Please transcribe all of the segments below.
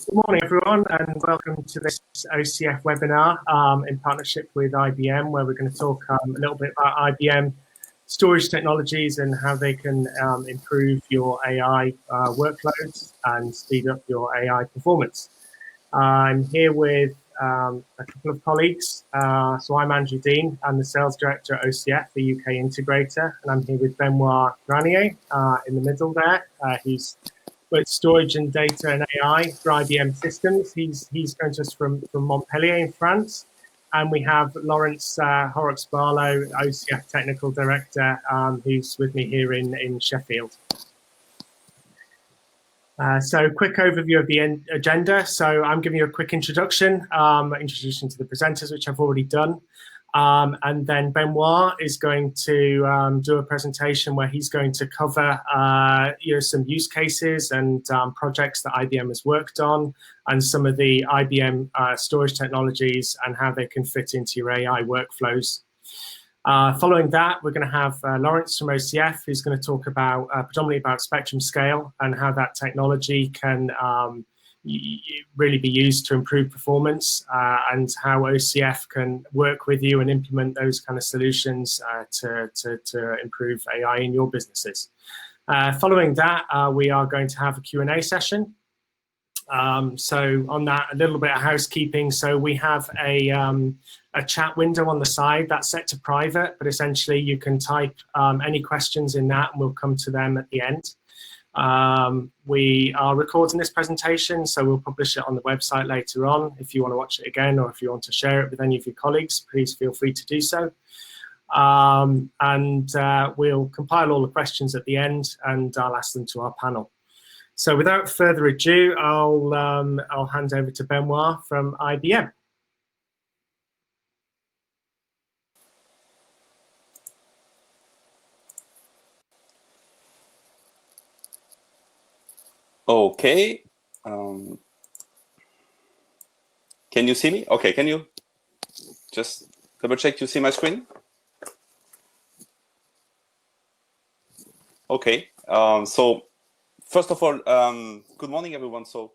Good morning, everyone, and welcome to this OCF webinar in partnership with IBM, where we're going to talk a little bit about IBM storage technologies and how they can improve your AI workloads and speed up your AI performance. I'm here with a couple of colleagues. So I'm Andrew Dean. I'm the Sales Director at OCF, the UK integrator, and I'm here with Benoît Granier in the middle there. He's with storage and data and AI for IBM Systems. He's going to us from Montpellier in France. And we have Laurence Horrocks-Barlow, OCF Technical Director, who's with me here in Sheffield. So quick overview of the agenda. So I'm giving you a quick introduction, introduction to the presenters, which I've already done. And then Benoît is going to do a presentation where he's going to cover some use cases and projects that IBM has worked on, and some of the IBM storage technologies and how they can fit into your AI workflows. Following that, we're going to have Laurence from OCF, who's going to talk about predominantly about spectrum scale and how that technology can really be used to improve performance, and how OCF can work with you and implement those kind of solutions to improve AI in your businesses. Following that, we are going to have a Q&A session. So on that, a little bit of housekeeping. So we have a chat window on the side that's set to private, but essentially you can type any questions in that and we'll come to them at the end. We are recording this presentation, so we'll publish it on the website later on. If you want to watch it again, or if you want to share it with any of your colleagues, please feel free to do so. We'll compile all the questions at the end and I'll ask them to our panel. So without further ado, I'll hand over to Benoît from IBM. Okay. Can you see me? Okay, can you just double check you see my screen? Okay. So first of all, good morning, everyone. So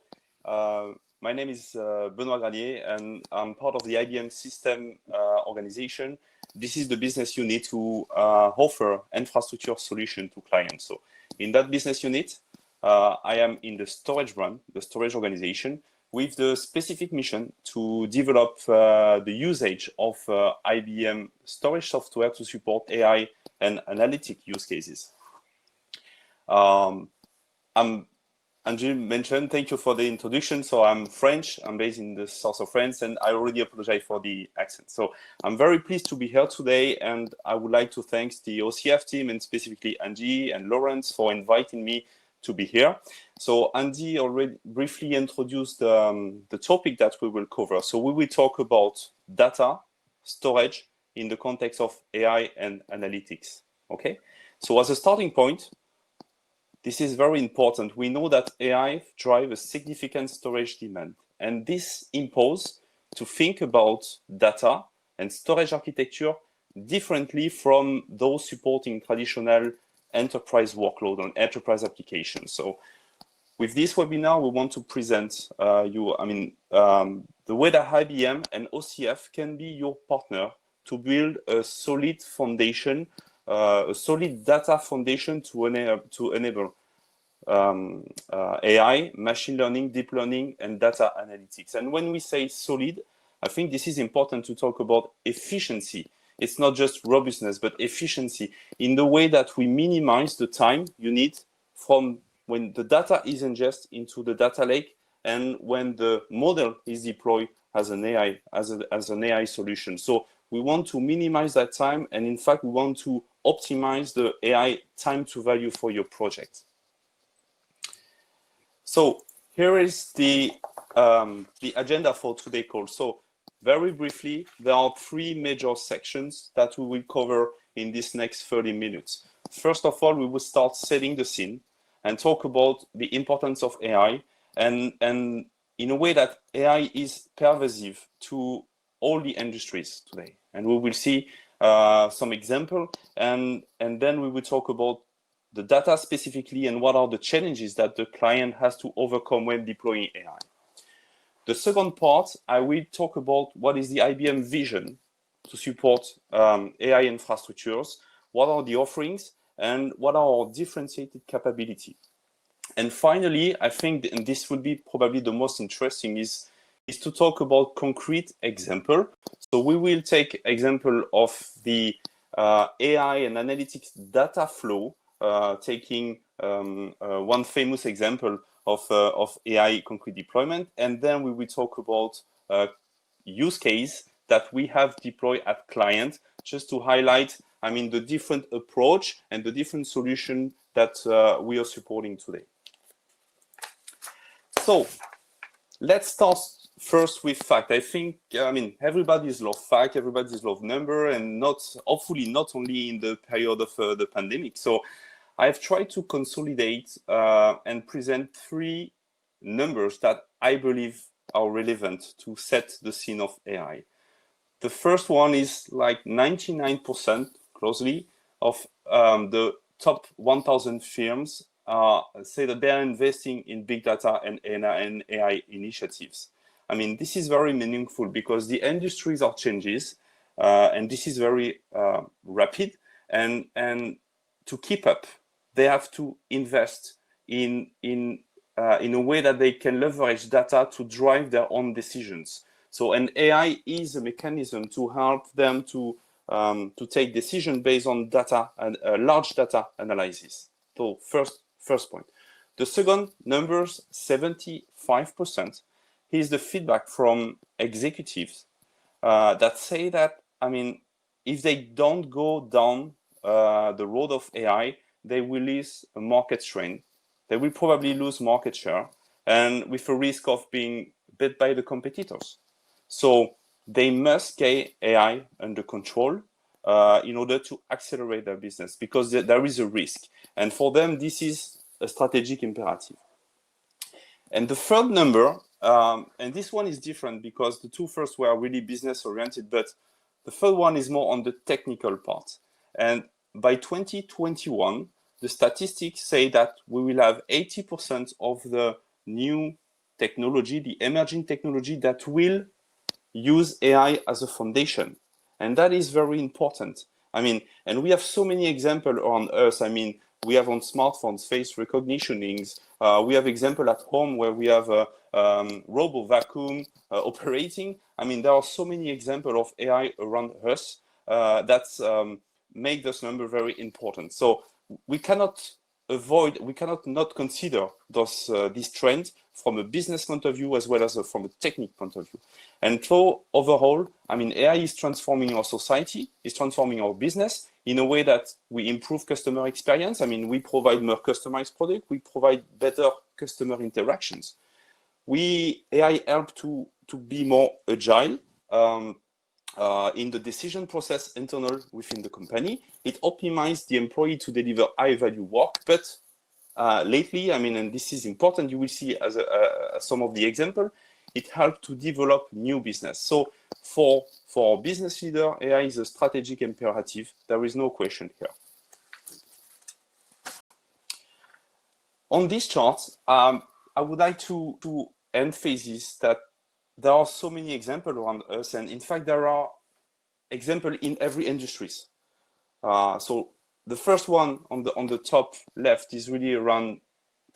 my name is Benoît Granier, and I'm part of the IBM System organization. This is the business unit who offer infrastructure solution to clients. So in that business unit, I am in the storage brand, the storage organization, with the specific mission to develop the usage of IBM storage software to support AI and analytic use cases. Andrew mentioned, thank you for the introduction. So I'm French, I'm based in the south of France, and I already apologize for the accent. So I'm very pleased to be here today, and I would like to thank the OCF team, and specifically Andy and Laurence, for inviting me to be here. So Andy already briefly introduced the topic that we will cover. So we will talk about data storage in the context of AI and analytics. Okay. So as a starting point, this is very important. We know that AI drives a significant storage demand, and this imposes to think about data and storage architecture differently from those supporting traditional enterprise workload on enterprise applications. So with this webinar, we want to present the way that IBM and OCF can be your partner to build a solid foundation, a solid data foundation to enable AI, machine learning, deep learning, and data analytics. And when we say solid, I think this is important to talk about efficiency. It's not just robustness, but efficiency in the way that we minimize the time you need from when the data is ingested into the data lake and when the model is deployed as an AI solution. So we want to minimize that time, and in fact, we want to optimize the AI time to value for your project. So here is the agenda for today's call. So very briefly, there are three major sections that we will cover in this next 30 minutes. First of all, we will start setting the scene and talk about the importance of AI and in a way that AI is pervasive to all the industries today. And we will see some example, and then we will talk about the data specifically and what are the challenges that the client has to overcome when deploying AI. The second part, I will talk about what is the IBM vision to support AI infrastructures, what are the offerings, and what are our differentiated capability. And finally, I think, and this will be probably the most interesting, is to talk about concrete example. So we will take example of the AI and analytics data flow, taking one famous example of AI concrete deployment, and then we will talk about use case that we have deployed at client, just to highlight, I mean, the different approach and the different solution that we are supporting today. So let's start first with fact. I think, I mean, everybody's love fact, everybody's love number, and hopefully not only in the period of the pandemic. So I've tried to consolidate and present 3 numbers that I believe are relevant to set the scene of AI. The first one is like 99% closely of the top 1,000 firms say that they're investing in big data and AI initiatives. I mean, this is very meaningful because the industries are changes, and this is very rapid. And to keep up, they have to invest in a way that they can leverage data to drive their own decisions. So an AI is a mechanism to help them to take decision based on data and large data analysis. So first point. The second numbers, 75%, is the feedback from executives that say that, I mean, if they don't go down the road of AI, they will lose a market trend. They will probably lose market share, and with a risk of being beat by the competitors. So they must get AI under control in order to accelerate their business, because there is a risk. And for them, this is a strategic imperative. And the third number, and this one is different because the 2 first were really business oriented, but the third one is more on the technical part. And by 2021, the statistics say that we will have 80% of the new technology, the emerging technology, that will use AI as a foundation. And that is very important. I mean, and we have so many examples on us. I mean, we have on smartphones, face recognitionings. We have example at home where we have a robo vacuum operating. I mean, there are so many examples of AI around us that make this number very important. So we cannot not consider this trend from a business point of view as well as from a technical point of view. And so overall, I mean, AI is transforming our society, is transforming our business in a way that we improve customer experience. I mean, we provide more customized product, we provide better customer interactions. AI help to be more agile in the decision process internal within the company. It optimizes the employee to deliver high value work, but lately, I mean, and this is important, you will see as some of the example, it helped to develop new business. So for business leader, AI is a strategic imperative. There is no question here. On this chart, I would like to emphasize that there are so many examples around us, and in fact, there are examples in every industry. So the first one on the top left is really around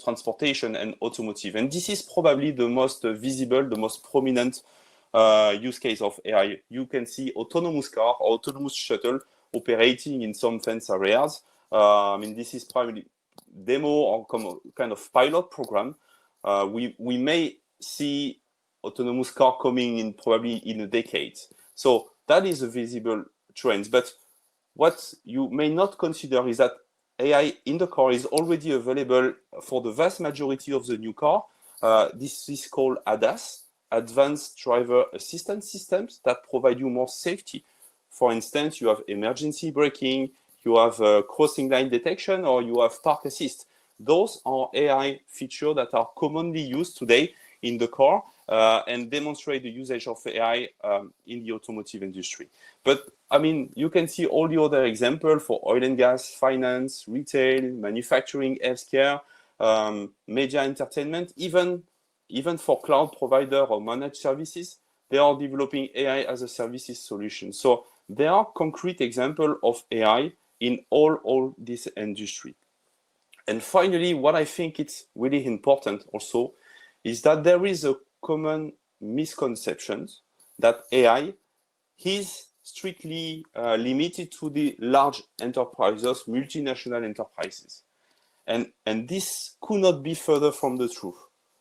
transportation and automotive, and this is probably the most visible, the most prominent use case of AI. You can see autonomous car or autonomous shuttle operating in some fence areas. I mean, this is probably demo or kind of pilot program. We may see autonomous car coming in probably in a decade. So that is a visible trend. But what you may not consider is that AI in the car is already available for the vast majority of the new car. This is called ADAS, Advanced Driver Assistance Systems, that provide you more safety. For instance, you have emergency braking, you have crossing line detection, or you have park assist. Those are AI features that are commonly used today in the car and demonstrate the usage of AI in the automotive industry. But I mean, you can see all the other examples for oil and gas, finance, retail, manufacturing, healthcare, media, entertainment, even even for cloud provider or managed services, they are developing AI as a services solution. So there are concrete examples of AI in all this industry. And finally, what I think it's really important also is that there is a common misconception that AI is strictly limited to the large enterprises, multinational enterprises. And this could not be further from the truth.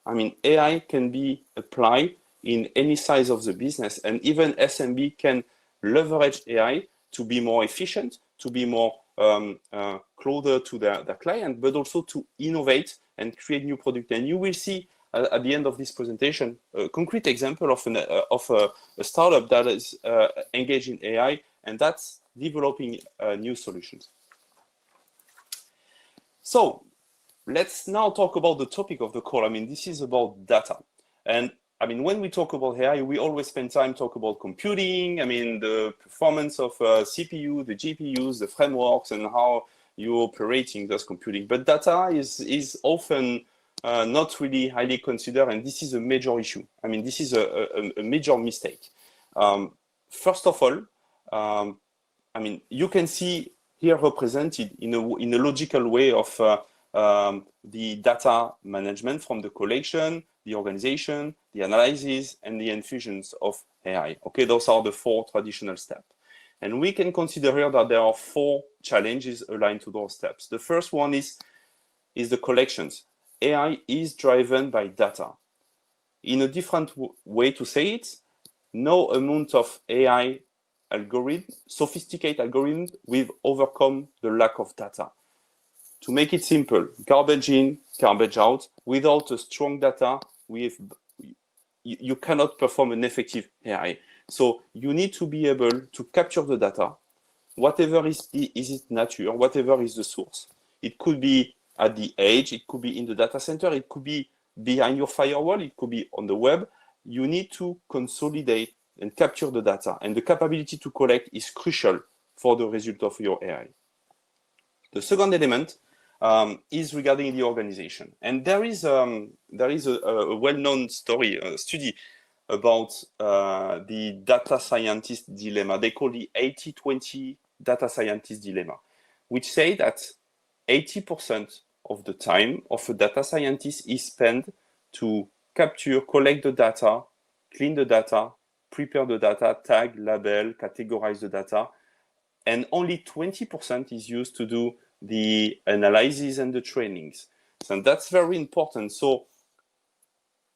I mean, AI can be applied in any size of the business, and even SMB can leverage AI to be more efficient, to be more closer to their client, but also to innovate and create new products. And you will see at the end of this presentation a concrete example of a startup that is engaged in AI, and that's developing new solutions. So let's now talk about the topic of the call. I mean, this is about data. And I mean, when we talk about AI, we always spend time talk about computing. I mean, the performance of CPU, the GPUs, the frameworks, and how you're operating those computing. But data is often not really highly considered, and this is a major issue. I mean, this is a major mistake. First of all, I mean, you can see here represented in a logical way of the data management from the collection, the organization, the analysis, and the infusions of AI. Okay, those are the 4 traditional steps. And we can consider here that there are 4 challenges aligned to those steps. The first one is the collections. AI is driven by data. In a different way to say it, no amount of AI algorithm, sophisticated algorithm, will overcome the lack of data. To make it simple, garbage in, garbage out. Without a strong data, you cannot perform an effective AI. So you need to be able to capture the data, whatever is its nature, whatever is the source. It could be at the edge, it could be in the data center, it could be behind your firewall, it could be on the web. You need to consolidate and capture the data, and the capability to collect is crucial for the result of your AI. The second element is regarding the organization, and there is a well-known study about the data scientist dilemma. They call the 80-20 data scientist dilemma, which say that 80% of the time of a data scientist is spent to capture, collect the data, clean the data, prepare the data, tag, label, categorize the data, and only 20% is used to do the analysis and the trainings. So that's very important. So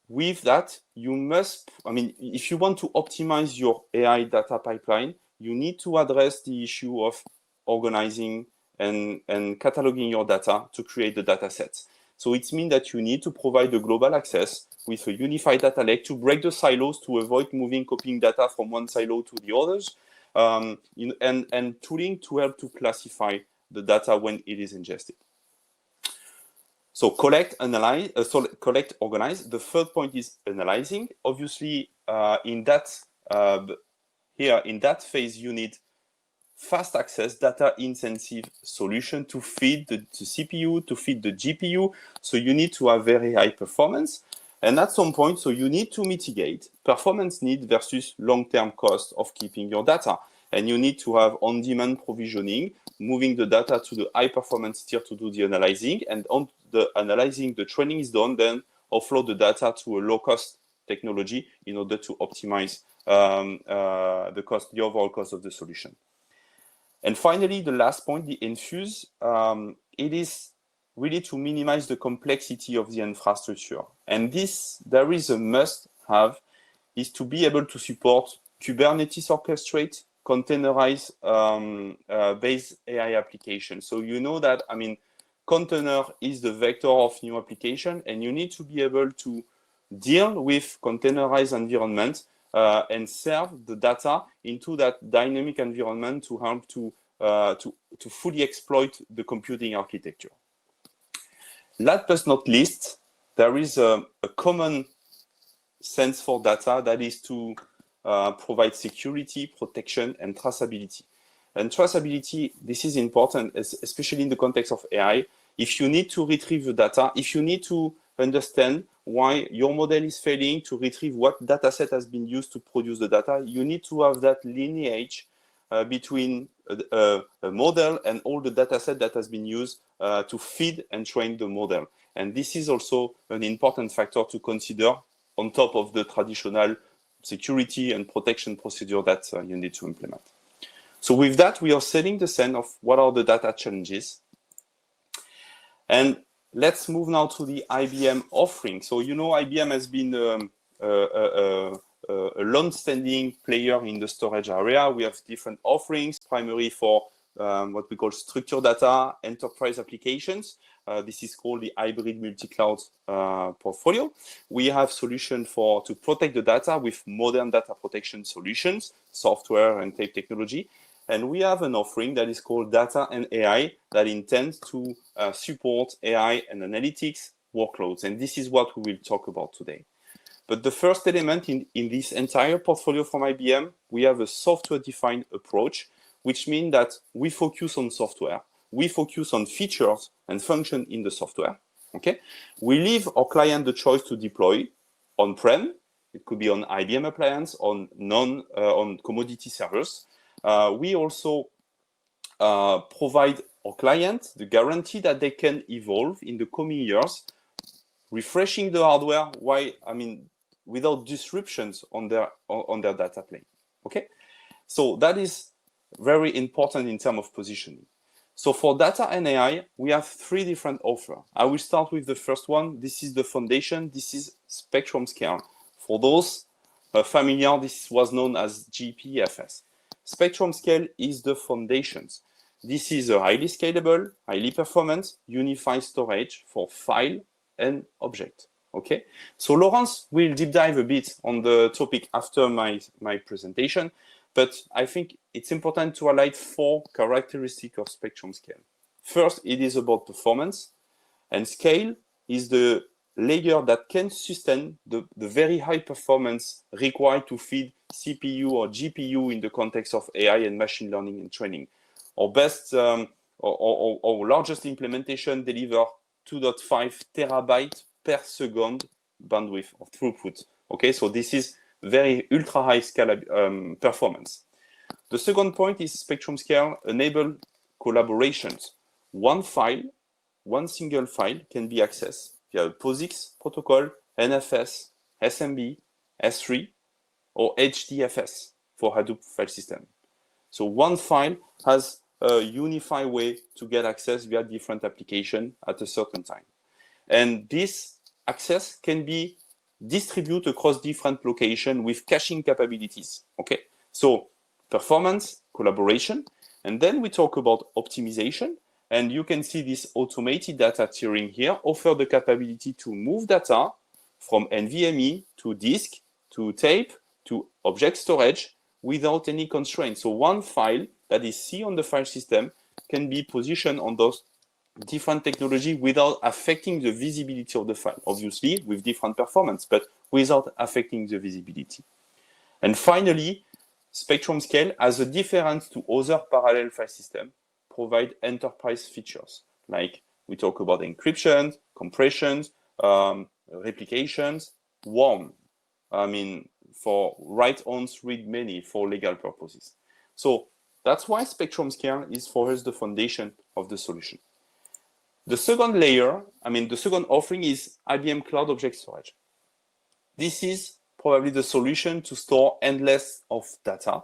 with that, you must, I mean, if you want to optimize your AI data pipeline, you need to address the issue of organizing and cataloging your data to create the data sets. So it means that you need to provide the global access with a unified data lake to break the silos, to avoid moving, copying data from one silo to the others, and tooling to help to classify the data when it is ingested. So collect, analyze, collect, organize. The third point is analyzing. Obviously, in that phase, you need fast access, data-intensive solution to feed the CPU, to feed the GPU. So you need to have very high performance. And at some point, so you need to mitigate performance need versus long-term cost of keeping your data. And you need to have on-demand provisioning, moving the data to the high-performance tier to do the analyzing. And on the analyzing, the training is done, then offload the data to a low-cost technology in order to optimize the overall cost of the solution. And finally, the last point, the infuse, it is really to minimize the complexity of the infrastructure. And there is a must-have, is to be able to support Kubernetes orchestrate, containerized based AI application. So you know that, I mean, container is the vector of new application, and you need to be able to deal with containerized environment and serve the data into that dynamic environment to help to fully exploit the computing architecture. Last but not least, there is a common sense for data that is to provide security, protection, and traceability. And traceability, this is important, especially in the context of AI. If you need to retrieve the data, if you need to understand why your model is failing, to retrieve what data set has been used to produce the data, you need to have that lineage between a model and all the data set that has been used to feed and train the model. And this is also an important factor to consider on top of the traditional security and protection procedure that you need to implement. So with that, we are setting the scene of what are the data challenges. And let's move now to the IBM offering. So, you know, IBM has been a long-standing player in the storage area. We have different offerings, primarily for what we call structured data, enterprise applications. This is called the hybrid multi-cloud portfolio. We have solutions to protect the data with modern data protection solutions, software and tape technology. And we have an offering that is called Data and AI that intends to support AI and analytics workloads. And this is what we will talk about today. But the first element in this entire portfolio from IBM, we have a software-defined approach, which means that we focus on software. We focus on features and functions in the software. Okay? We leave our client the choice to deploy on-prem. It could be on IBM appliance, on commodity servers. We also provide our clients the guarantee that they can evolve in the coming years, refreshing the hardware without disruptions on their data plane. Okay, so that is very important in terms of positioning. So for data and AI, we have three different offers. I will start with the first one. This is the foundation. This is Spectrum Scale. For those familiar, this was known as GPFS. Spectrum Scale is the foundations. This is a highly scalable, highly performant, unified storage for file and object. Okay, so Laurence will deep dive a bit on the topic after my presentation, but I think it's important to highlight four characteristics of Spectrum Scale. First, it is about performance, and scale is the layer that can sustain the very high performance required to feed CPU or GPU in the context of AI and machine learning and training. Our best our largest implementation deliver 2.5 terabytes per second bandwidth of throughput. Okay, so this is very ultra high scale performance. The second point is Spectrum Scale enable collaborations. One single file can be accessed via POSIX protocol, NFS, SMB, S3, or HDFS for Hadoop file system. So one file has a unified way to get access via different applications at a certain time. And this access can be distributed across different locations with caching capabilities. Okay, so performance, collaboration, and then we talk about optimization. And you can see this automated data tiering here offer the capability to move data from NVMe to disk, to tape, to object storage without any constraints. So one file that is C on the file system can be positioned on those different technology without affecting the visibility of the file, obviously with different performance, but without affecting the visibility. And finally, Spectrum Scale, as a difference to other parallel file systems, provide enterprise features, like we talk about encryption, compressions, replications, WARM, for write-ons, read-many for legal purposes. So that's why Spectrum Scale is for us the foundation of the solution. The second layer, the second offering is IBM Cloud Object Storage. This is probably the solution to store endless of data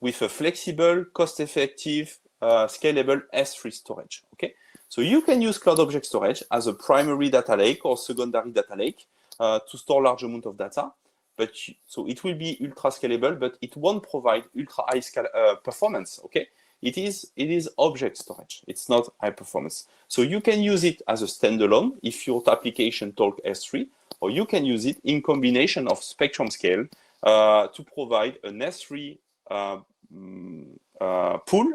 with a flexible, cost-effective, scalable S3 storage. Okay, so you can use Cloud Object Storage as a primary data lake or secondary data lake to store large amount of data. But so it will be ultra scalable, but it won't provide ultra high scale performance. Okay, it is object storage. It's not high performance. So you can use it as a standalone if your application talk S3, or you can use it in combination of Spectrum Scale to provide an S3 pool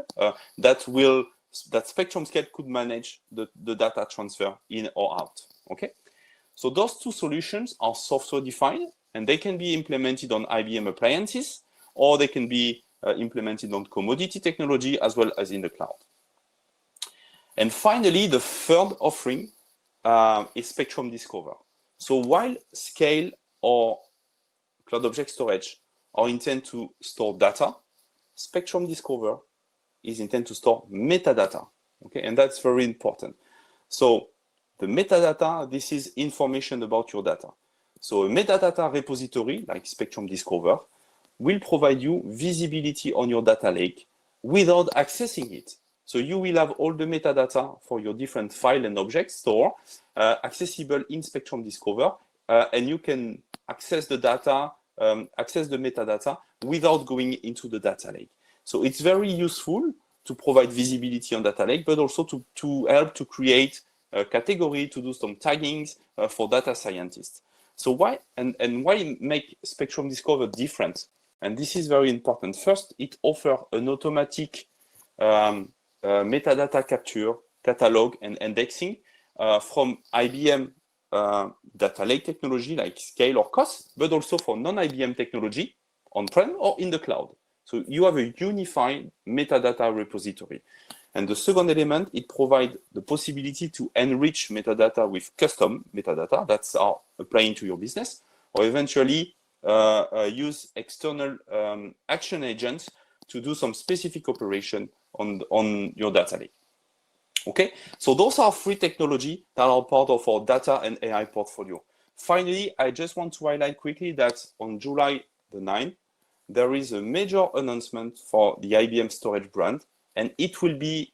that Spectrum Scale could manage the data transfer in or out. Okay, so those two solutions are software defined, and they can be implemented on IBM appliances, or they can be implemented on commodity technology as well as in the cloud. And finally, the third offering is Spectrum Discover. So while Scale or Cloud Object Storage are intended to store data, Spectrum Discover is intended to store metadata. Okay, and that's very important. So the metadata, this is information about your data. So a metadata repository like Spectrum Discover will provide you visibility on your data lake without accessing it. So you will have all the metadata for your different file and object store accessible in Spectrum Discover, and you can access the data, access the metadata without going into the data lake. So it's very useful to provide visibility on data lake, but also to help to create a category, to do some taggings for data scientists. So why and why make Spectrum Discover different? And this is very important. First, it offers an automatic metadata capture, catalog, and indexing from IBM data lake technology like Scale or COS, but also for non-IBM technology on-prem or in the cloud. So you have a unified metadata repository. And the second element, it provides the possibility to enrich metadata with custom metadata that's applying to your business, or eventually use external action agents to do some specific operation on your data lake. Okay, so those are three technologies that are part of our data and AI portfolio. Finally, I just want to highlight quickly that on July the 9th, there is a major announcement for the IBM Storage brand, and it will be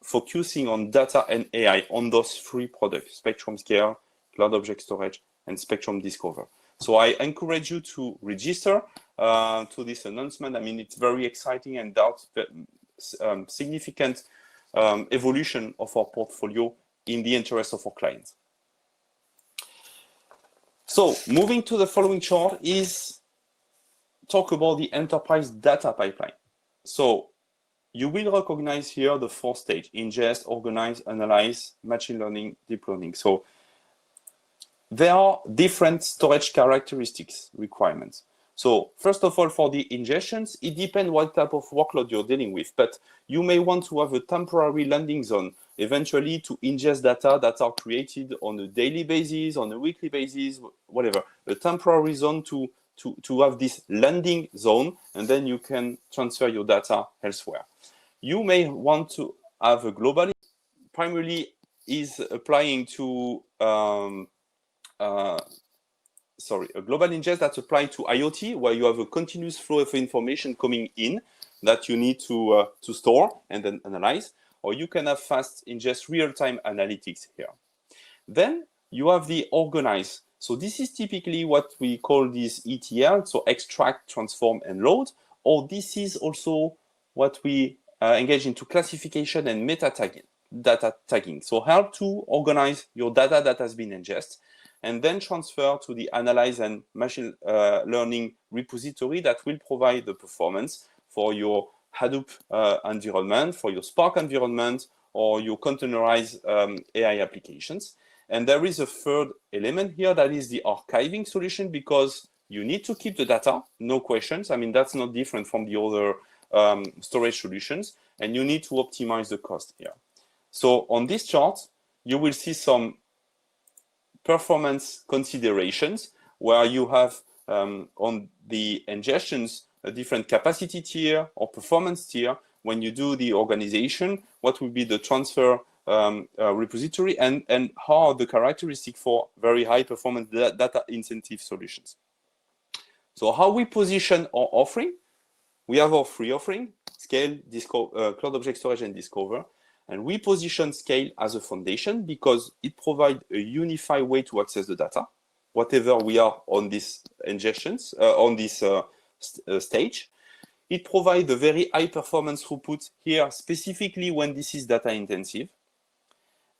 focusing on data and AI on those three products: Spectrum Scale, Cloud Object Storage, and Spectrum Discover. So I encourage you to register to this announcement. I mean, it's very exciting and significant evolution of our portfolio in the interest of our clients. So moving to the following chart is talk about the enterprise data pipeline. So you will recognize here the four stages: ingest, organize, analyze, machine learning, deep learning. So there are different storage characteristics requirements. So first of all, for the ingestions, it depends what type of workload you're dealing with, but you may want to have a temporary landing zone, eventually to ingest data that are created on a daily basis, on a weekly basis, whatever, a temporary zone to have this landing zone, and then you can transfer your data elsewhere. You may want to have a global, primarily is applying to a global ingest that's applied to IoT, where you have a continuous flow of information coming in that you need to store and then analyze, or you can have fast ingest real-time analytics here. Then you have the organize. So this is typically what we call this ETL, so extract, transform, and load, or this is also what we engage into classification and data tagging. So help to organize your data that has been ingested, and then transfer to the analyze and machine learning repository that will provide the performance for your Hadoop environment, for your Spark environment, or your containerized AI applications. And there is a third element here, that is the archiving solution, because you need to keep the data, no questions. I mean, that's not different from the other storage solutions, and you need to optimize the cost here. So on this chart, you will see some performance considerations where you have on the ingestions a different capacity tier or performance tier. When you do the organization, what will be the transfer repository, and how are the characteristics for very high performance data incentive solutions. So how we position our offering? We have our free offering, Scale, Cloud Object Storage, and Discover. And we position Scale as a foundation because it provides a unified way to access the data, whatever we are on this ingestions, on this stage. It provides a very high performance throughput here, specifically when this is data intensive.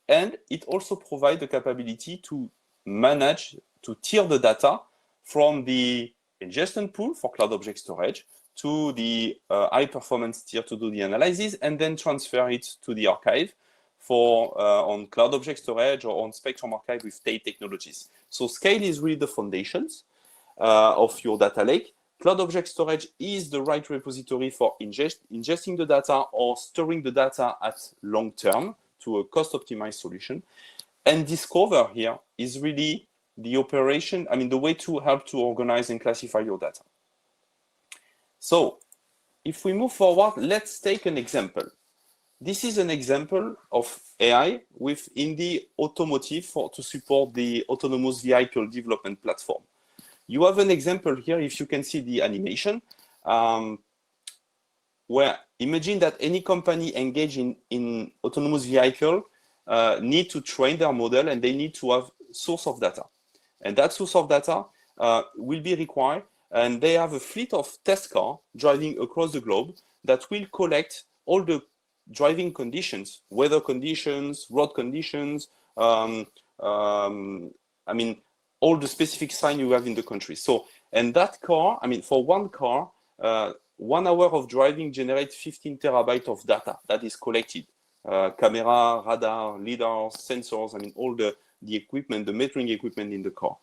And it also provides the capability to manage, to tier the data from the ingestion pool for Cloud Object Storage to the high performance tier to do the analysis, and then transfer it to the archive for on Cloud Object Storage or on Spectrum Archive with state technologies. So Scale is really the foundations of your data lake. Cloud Object Storage is the right repository for ingesting the data or storing the data at long term to a cost optimized solution. And Discover here is really the operation, the way to help to organize and classify your data. So if we move forward, let's take an example. This is an example of AI within the automotive to support the autonomous vehicle development platform. You have an example here, if you can see the animation, where imagine that any company engaged in autonomous vehicle need to train their model, and they need to have source of data. And that source of data will be required, and they have a fleet of test cars driving across the globe that will collect all the driving conditions, weather conditions, road conditions, all the specific signs you have in the country. So, and that car, for one car, 1 hour of driving generates 15 terabytes of data that is collected. Camera, radar, lidars, sensors, all the equipment, the metering equipment in the car.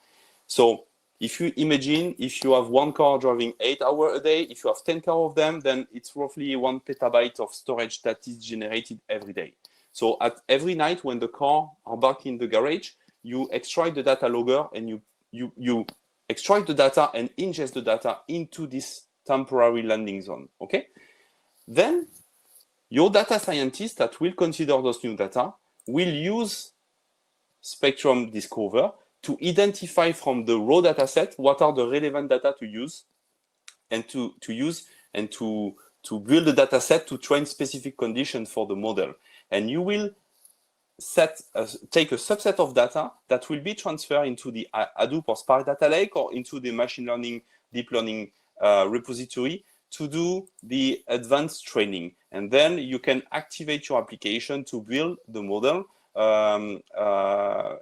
So if you imagine, if you have one car driving 8 hours a day, if you have 10 cars of them, then it's roughly 1 petabyte of storage that is generated every day. So at every night when the car are back in the garage, you extract the data logger, and you extract the data and ingest the data into this temporary landing zone, okay? Then your data scientist that will consider those new data will use Spectrum Discover to identify from the raw data set what are the relevant data to use, and to build a data set to train specific conditions for the model. And you will take a subset of data that will be transferred into the Hadoop or Spark data lake, or into the machine learning, deep learning repository to do the advanced training. And then you can activate your application to build the model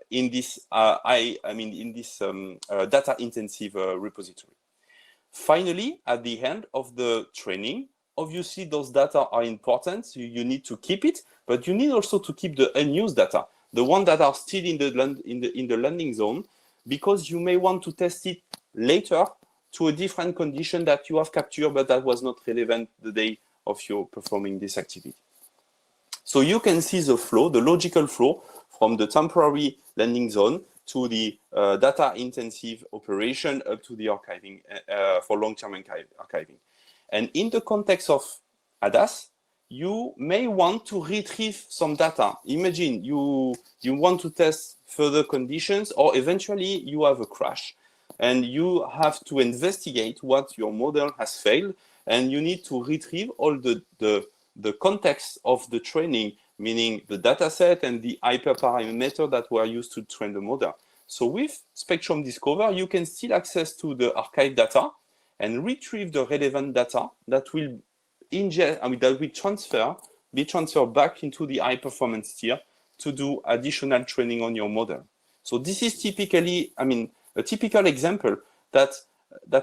in this data intensive repository. Finally, at the end of the training, obviously those data are important, so you need to keep it, but you need also to keep the unused data, the one that are still in the landing zone, because you may want to test it later to a different condition that you have captured, but that was not relevant the day of your performing this activity. So you can see the flow, the logical flow from the temporary landing zone to the data intensive operation up to the archiving for long-term archiving. And in the context of ADAS, you may want to retrieve some data. Imagine you want to test further conditions, or eventually you have a crash, and you have to investigate what your model has failed, and you need to retrieve all the context of the training, meaning the data set and the hyperparameter that were used to train the model. So with Spectrum Discover, you can still access to the archive data and retrieve the relevant data that will that will be transferred back into the high performance tier to do additional training on your model. So this is typically, a typical example that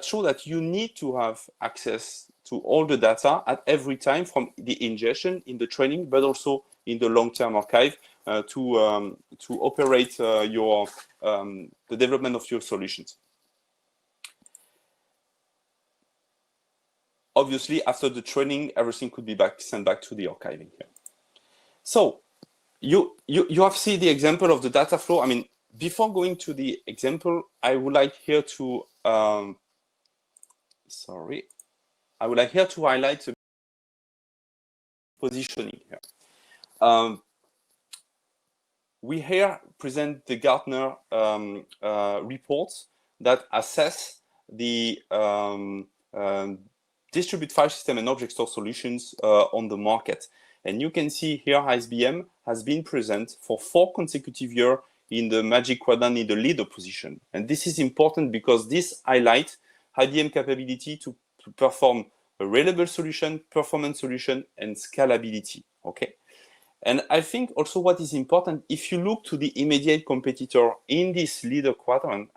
shows that you need to have access to all the data at every time, from the ingestion in the training, but also in the long-term archive to operate the development of your solutions. Obviously, after the training, everything could be sent back to the archiving here. So you have seen the example of the data flow. Before going to the example, I would like here to highlight the positioning here. We here present the Gartner reports that assess the distributed file system and object store solutions on the market. And you can see here IBM has been present for 4 consecutive years in the Magic Quadrant in the leader position. And this is important because this highlights IBM capability to perform a reliable solution, performance solution, and scalability, okay? And I think also what is important, if you look to the immediate competitor in this leader quadrant,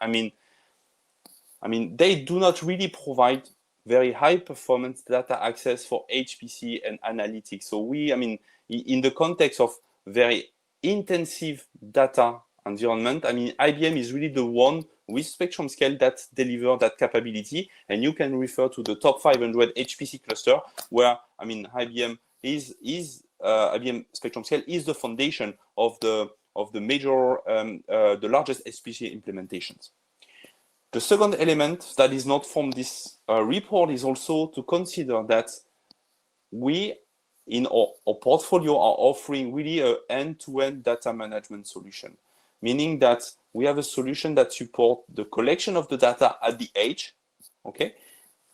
they do not really provide very high performance data access for HPC and analytics. So in the context of very intensive data environment, IBM is really the one with Spectrum Scale that deliver that capability. And you can refer to the top 500 HPC cluster, where IBM IBM Spectrum Scale is the foundation of the of the major, the largest SPC implementations. The second element that is not from this report is also to consider that we, in our portfolio, are offering really an end-to-end data management solution, meaning that we have a solution that supports the collection of the data at the edge, okay,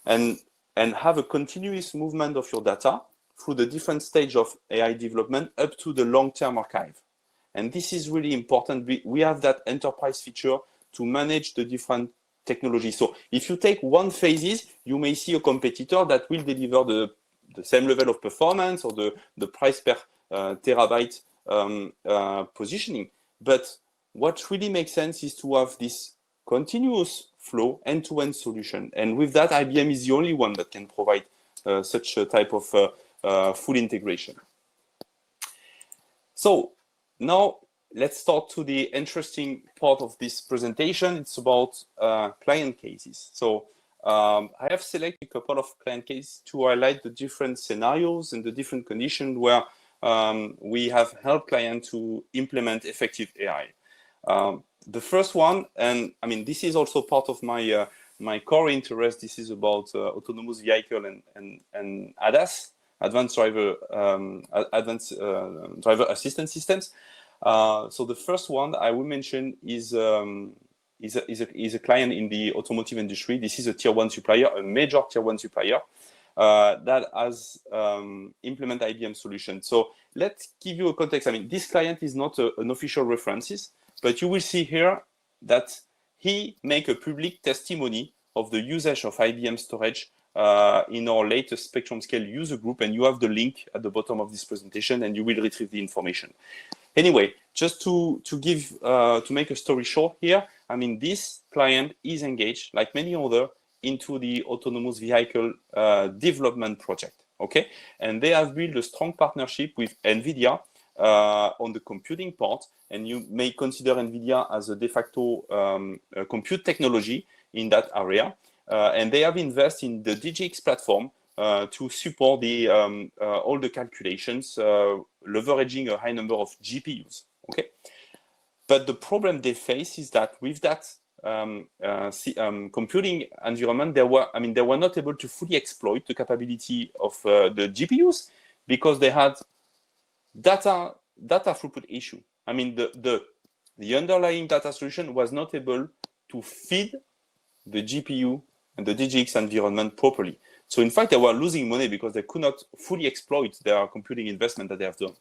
and have a continuous movement of your data through the different stage of AI development up to the long-term archive. And this is really important. We have that enterprise feature to manage the different technologies. So if you take one phases, you may see a competitor that will deliver the same level of performance or the price per terabyte positioning. But what really makes sense is to have this continuous flow end-to-end solution. And with that, IBM is the only one that can provide such a type of full integration. So now let's start to the interesting part of this presentation. It's about client cases. So I have selected a couple of client cases to highlight the different scenarios and the different conditions where we have helped clients to implement effective AI. The first one, and I mean, this is also part of my my core interest. This is about autonomous vehicle and ADAS, advanced driver assistance systems. So the first one I will mention is a client in the automotive industry. This is a tier 1 supplier, a major tier 1 supplier that has implemented IBM solution. So let's give you a context. I mean, this client is not an official references, but you will see here that he make a public testimony of the usage of IBM Storage in our latest Spectrum Scale user group, and you have the link at the bottom of this presentation, and you will retrieve the information. Anyway, just to make a story short here, I mean, this client is engaged, like many other, into the autonomous vehicle development project, okay? And they have built a strong partnership with NVIDIA on the computing part, and you may consider NVIDIA as a de facto compute technology in that area. And they have invested in the DGX platform to support all the calculations, leveraging a high number of GPUs. Okay, but the problem they face is that with that computing environment, they were not able to fully exploit the capability of the GPUs because they had data throughput issue. I mean, the underlying data solution was not able to feed the GPU and the DGX environment properly. So in fact, they were losing money because they could not fully exploit their computing investment that they have done.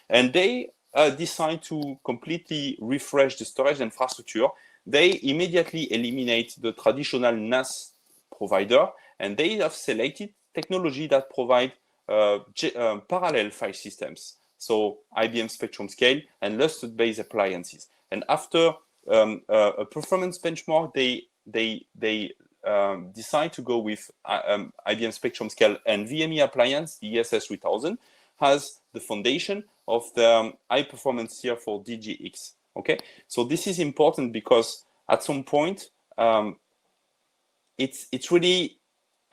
And they decide to completely refresh the storage infrastructure. They immediately eliminate the traditional NAS provider, and they have selected technology that provide parallel file systems. So IBM Spectrum Scale and Lustre-based appliances. And after a performance benchmark, they decide to go with IBM Spectrum Scale and NVMe appliance, the ESS3000, has the foundation of the high performance tier for DGX. Okay, so this is important because at some point it's really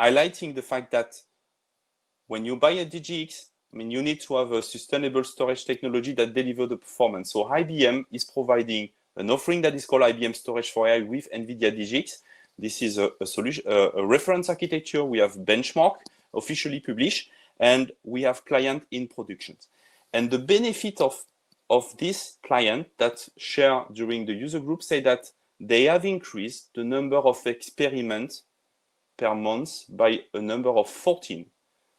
highlighting the fact that when you buy a DGX, I mean, you need to have a sustainable storage technology that delivers the performance. So IBM is providing an offering that is called IBM Storage for AI with NVIDIA DGX. This is a solution, a reference architecture. We have benchmark officially published, and we have client in production. And the benefit of this client that share during the user group say that they have increased the number of experiments per month by a number of 14.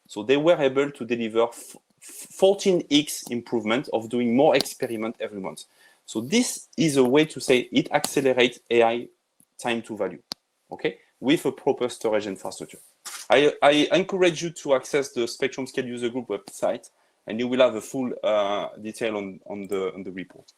So they were able to deliver 14x improvement of doing more experiment every month. So this is a way to say it accelerates AI time to value, okay, with a proper storage infrastructure. I encourage you to access the Spectrum Scale user group website, and you will have a full detail on the report.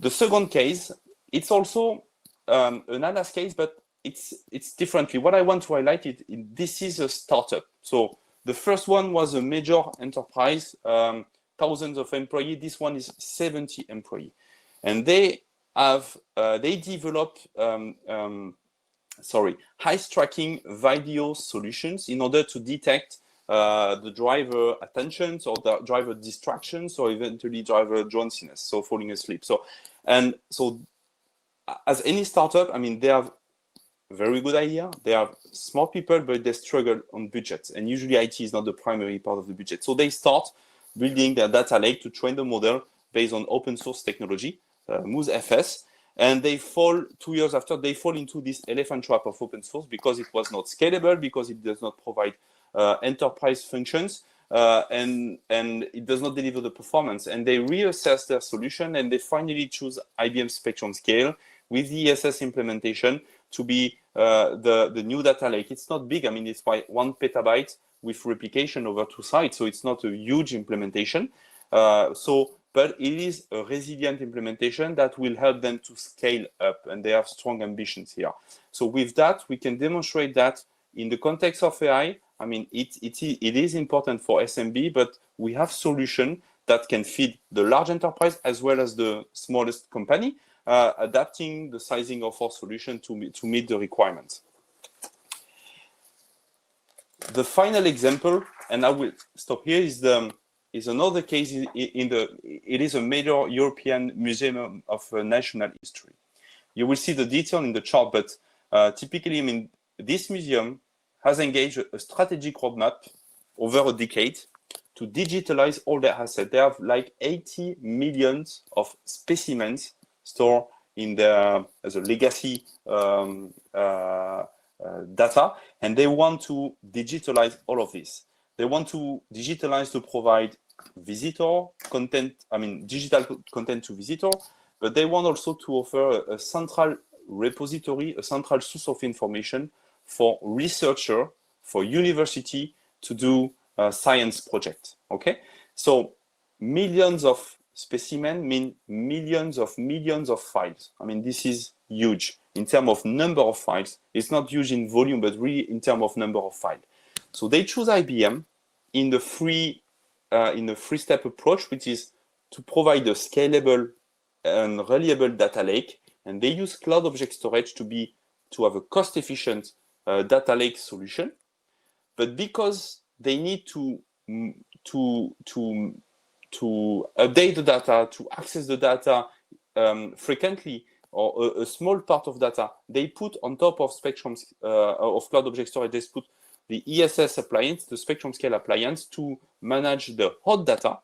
The second case, it's also an ADAS case, but it's differently. What I want to highlight is this is a startup. So the first one was a major enterprise, thousands of employees. This one is 70 employees, and they developed high tracking video solutions in order to detect the driver attentions or the driver distractions or eventually driver drowsiness, so falling asleep. So as any startup, I mean, they have a very good idea. They have smart people, but they struggle on budgets. And usually IT is not the primary part of the budget. So they start building their data lake to train the model based on open source technology, MooseFS. And they fall 2 years after, they fall into this elephant trap of open source because it was not scalable, because it does not provide enterprise functions, and it does not deliver the performance. And they reassess their solution, and they finally choose IBM Spectrum Scale with the ESS implementation to be the new data lake. It's not big. I mean, it's by 1 petabyte with replication over 2 sites, so it's not a huge implementation. But it is a resilient implementation that will help them to scale up, and they have strong ambitions here. So with that, we can demonstrate that in the context of AI, I mean, it is important for SMB, but we have solutions that can feed the large enterprise as well as the smallest company, adapting the sizing of our solution to meet the requirements. The final example, and I will stop here, is another case it is a major European museum of national history. You will see the detail in the chart, but typically, I mean, this museum has engaged a strategic roadmap over a decade to digitalize all their assets. They have like 80 million of specimens stored in their as a legacy data, and they want to digitalize all of this. They want to digitalize to provide visitor content, I mean, digital content to visitor, but they want also to offer a central repository, a central source of information for researcher, for university to do a science project, okay? So millions of specimens mean millions of files. I mean, this is huge in terms of number of files. It's not huge in volume, but really in terms of number of files. So they choose IBM in the three-step approach, which is to provide a scalable and reliable data lake, and they use cloud object storage to have a cost-efficient data lake solution. But because they need to update the data, to access the data frequently, or a small part of data, they put on top of Spectrum of cloud object storage, they put the ESS appliance, the Spectrum Scale appliance, to manage the hot data,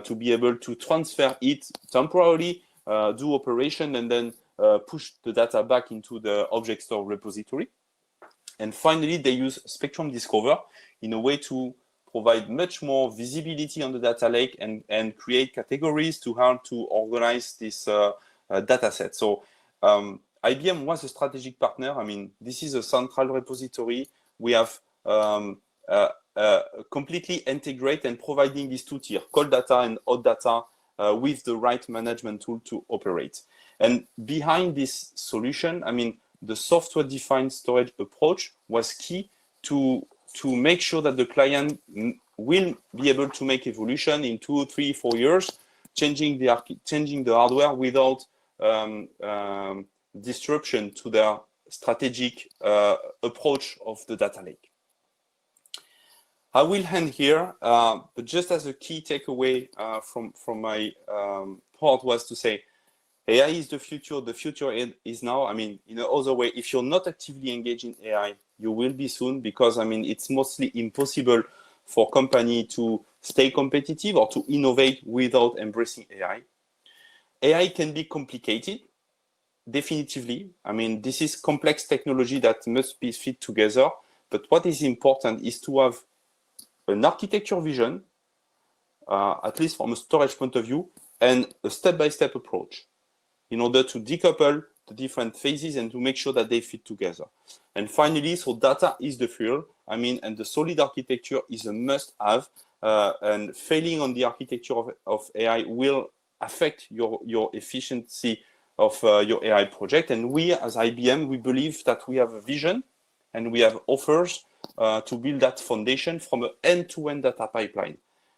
to be able to transfer it temporarily, do operation, and then push the data back into the object store repository. And finally, they use Spectrum Discover in a way to provide much more visibility on the data lake and create categories to help to organize this data set. So IBM was a strategic partner. I mean, this is a central repository. We have completely integrate and providing these two tiers, cold data and hot data, with the right management tool to operate. And behind this solution, I mean, the software-defined storage approach was key to make sure that the client will be able to make evolution in 2, 3, 4 years, changing the hardware without disruption to their strategic approach of the data lake. I will end here, but just as a key takeaway from my part was to say, AI is the future is now. I mean, in another way, if you're not actively engaged in AI, you will be soon, because I mean, it's mostly impossible for company to stay competitive or to innovate without embracing AI. AI can be complicated, definitively. I mean, this is complex technology that must be fit together, but what is important is to have an architecture vision, at least from a storage point of view, and a step-by-step approach in order to decouple the different phases and to make sure that they fit together. And finally, so data is the fuel. I mean, and the solid architecture is a must-have, and failing on the architecture of AI will affect your efficiency of your AI project. And we, as IBM, we believe that we have a vision and we have offers to build that foundation from an end-to-end data pipeline.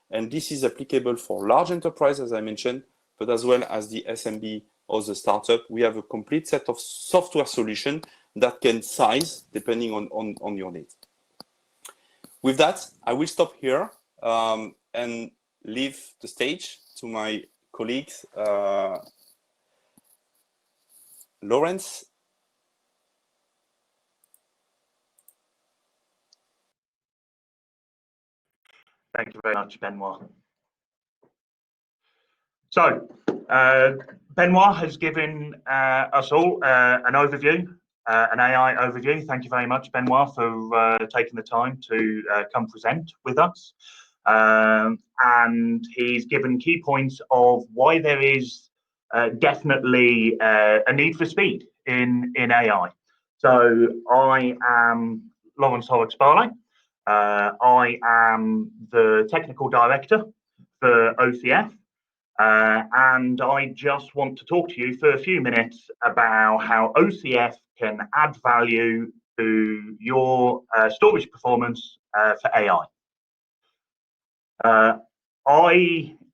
And this is applicable for large enterprise, as I mentioned, but as well as the SMB or the startup. We have a complete set of software solutions that can size depending on your needs. with that, I will stop here and leave the stage to my colleagues, Laurence. Thank you very much, Benoît. So, Benoît has given us all an overview, an AI overview. Thank you very much, Benoît, for taking the time to come present with us. And he's given key points of why there is definitely a need for speed in AI. So, I am Laurence Horrocks-Barlow. I am the technical director for OCF. And I just want to talk to you for a few minutes about how OCF can add value to your storage performance for AI.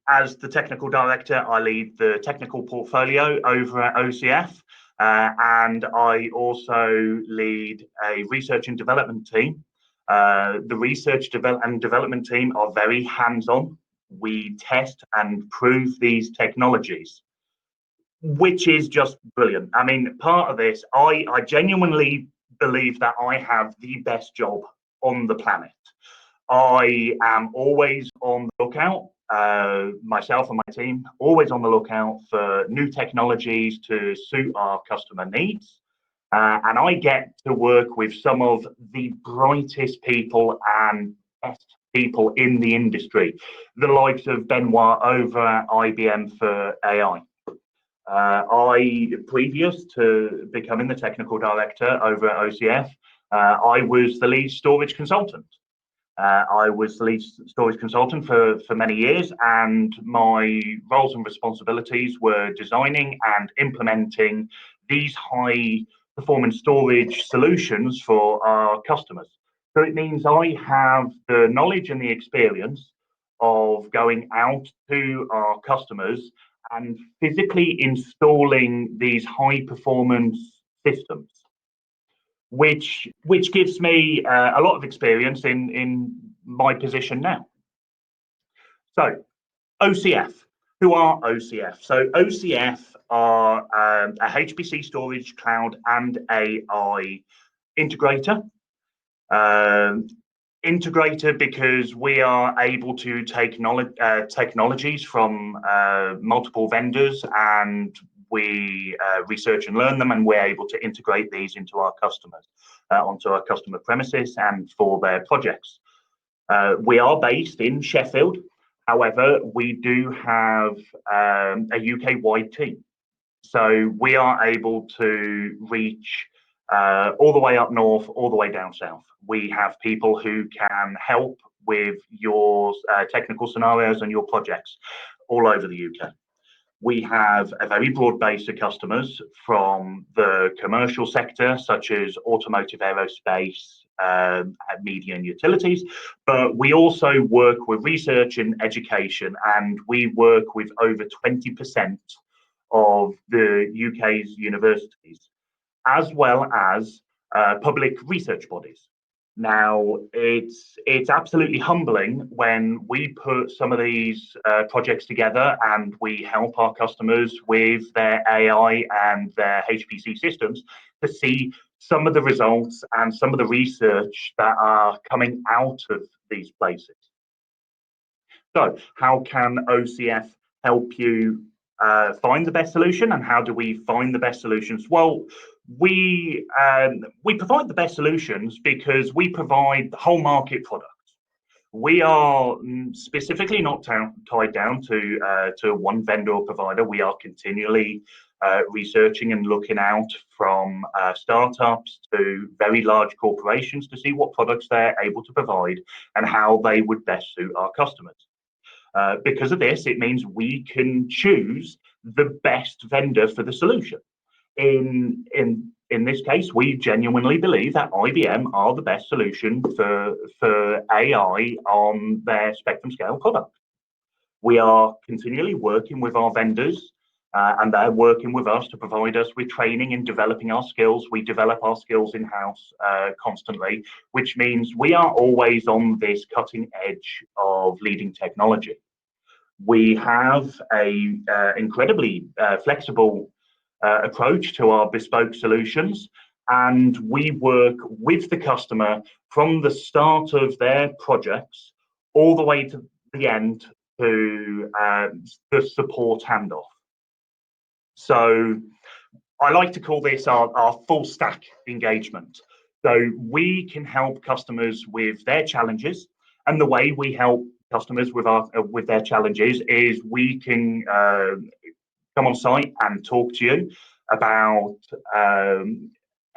As the technical director, I lead the technical portfolio over at OCF, and I also lead a research and development team. The research and development team are very hands-on. We test and prove these technologies, which is just brilliant. I mean, part of this, I genuinely believe that I have the best job on the planet. I am always on the lookout, myself and my team, always on the lookout for new technologies to suit our customer needs. And I get to work with some of the brightest people and best people in the industry, the likes of Benoît over at IBM for AI. Previous to becoming the technical director over at OCF, I was the lead storage consultant. I was the lead storage consultant for many years, and my roles and responsibilities were designing and implementing these high performance storage solutions for our customers. So it means I have the knowledge and the experience of going out to our customers and physically installing these high performance systems, which gives me a lot of experience in my position now. So OCF, who are OCF? So OCF are a HPC storage cloud and AI integrator. Integrator because we are able to take technologies from multiple vendors, and we research and learn them, and we're able to integrate these into our customers, onto our customer premises and for their projects. We are based in Sheffield. However, we do have a UK-wide team. So we are able to reach all the way up north, all the way down south. We have people who can help with your technical scenarios and your projects all over the UK. We have a very broad base of customers from the commercial sector, such as automotive, aerospace, media and utilities, but we also work with research and education, and we work with over 20% of the UK's universities, as well as public research bodies. Now, it's absolutely humbling when we put some of these projects together and we help our customers with their AI and their HPC systems to see some of the results and some of the research that are coming out of these places. So how can OCF help you find the best solution, and how do we find the best solutions? Well, we provide the best solutions because we provide the whole market products. We are specifically not tied down to one vendor or provider. We are continually researching and looking out from startups to very large corporations to see what products they're able to provide and how they would best suit our customers. Because of this, it means we can choose the best vendor for the solution. In this case, we genuinely believe that IBM are the best solution for AI on their spectrum scale product. We are continually working with our vendors and they're working with us to provide us with training and developing our skills. We develop our skills in-house constantly, which means we are always on this cutting edge of leading technology. We have a incredibly flexible approach to our bespoke solutions, and we work with the customer from the start of their projects all the way to the end to the support handoff. So I like to call this our full stack engagement. So we can help customers with their challenges, and the way we help customers with their challenges is we can come on site and talk to you about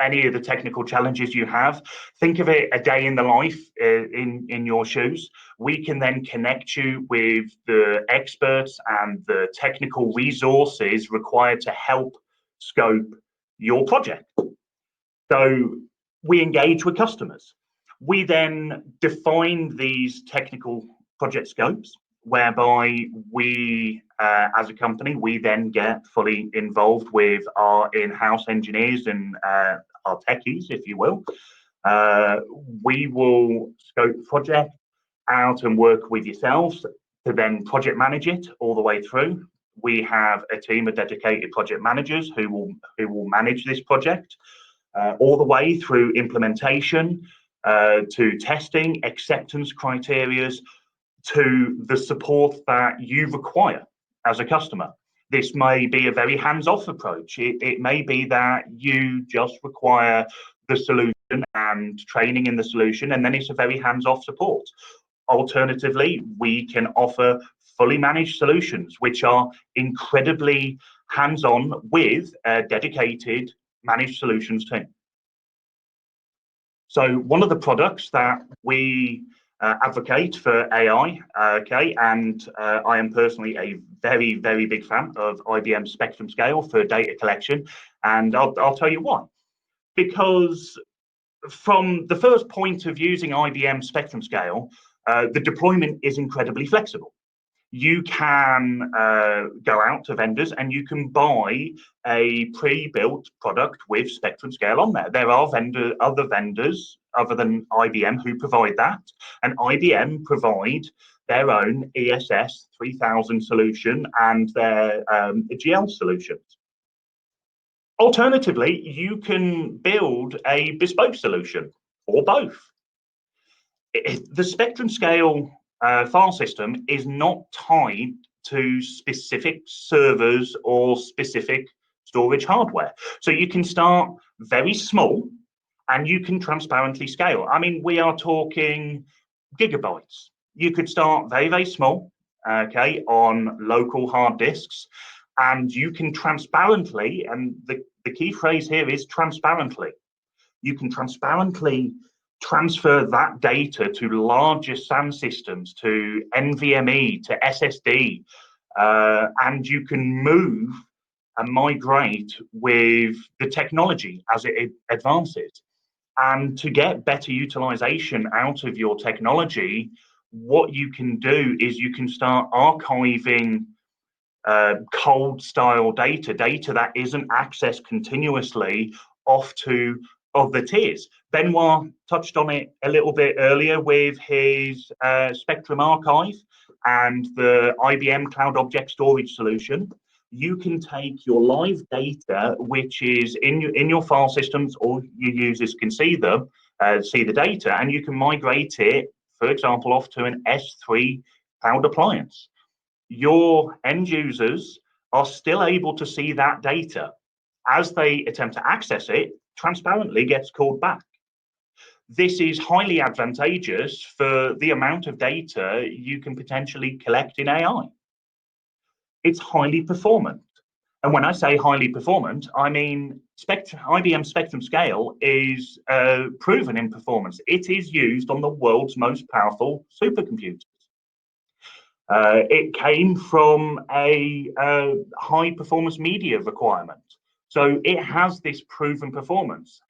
any of the technical challenges you have. Think of it a day in the life in your shoes. We can then connect you with the experts and the technical resources required to help scope your project. So we engage with customers. We then define these technical project scopes, whereby we, as a company, we then get fully involved with our in-house engineers and our techies, if you will. We will scope the project out and work with yourselves to then project manage it all the way through. We have a team of dedicated project managers who will manage this project all the way through implementation, to testing, acceptance criteria, to the support that you require as a customer. This may be a very hands-off approach. It may be that you just require the solution and training in the solution, and then it's a very hands-off support. Alternatively, we can offer fully managed solutions, which are incredibly hands-on with a dedicated managed solutions team. So one of the products that we advocate for AI, okay, and I am personally a very, very big fan of IBM Spectrum Scale for data collection, and I'll tell you why. Because from the first point of using IBM Spectrum Scale, the deployment is incredibly flexible. You can go out to vendors and you can buy a pre-built product with Spectrum Scale on there. There are other vendors other than IBM who provide that, and IBM provide their own ESS 3000 solution and their GL solutions. Alternatively, you can build a bespoke solution or both. The Spectrum Scale file system is not tied to specific servers or specific storage hardware. So you can start very small and you can transparently scale. I mean, we are talking gigabytes. You could start very, very small, okay, on local hard disks, and you can transparently, and the key phrase here is transparently, you can transparently transfer that data to larger SAN systems, to NVMe, to SSD, and you can move and migrate with the technology as it advances. And to get better utilization out of your technology, what you can do is you can start archiving cold style data that isn't accessed continuously off to other tiers. Benoît touched on it a little bit earlier with his Spectrum Archive and the IBM Cloud Object Storage solution. You can take your live data, which is in your file systems, or your users can see them, see the data, and you can migrate it, for example, off to an S3 cloud appliance. Your end users are still able to see that data. As they attempt to access it, transparently gets called back. This is highly advantageous for the amount of data you can potentially collect in AI. It's highly performant. And when I say highly performant, I mean IBM Spectrum Scale is proven in performance. It is used on the world's most powerful supercomputers. It came from a high performance media requirement. So it has this proven performance,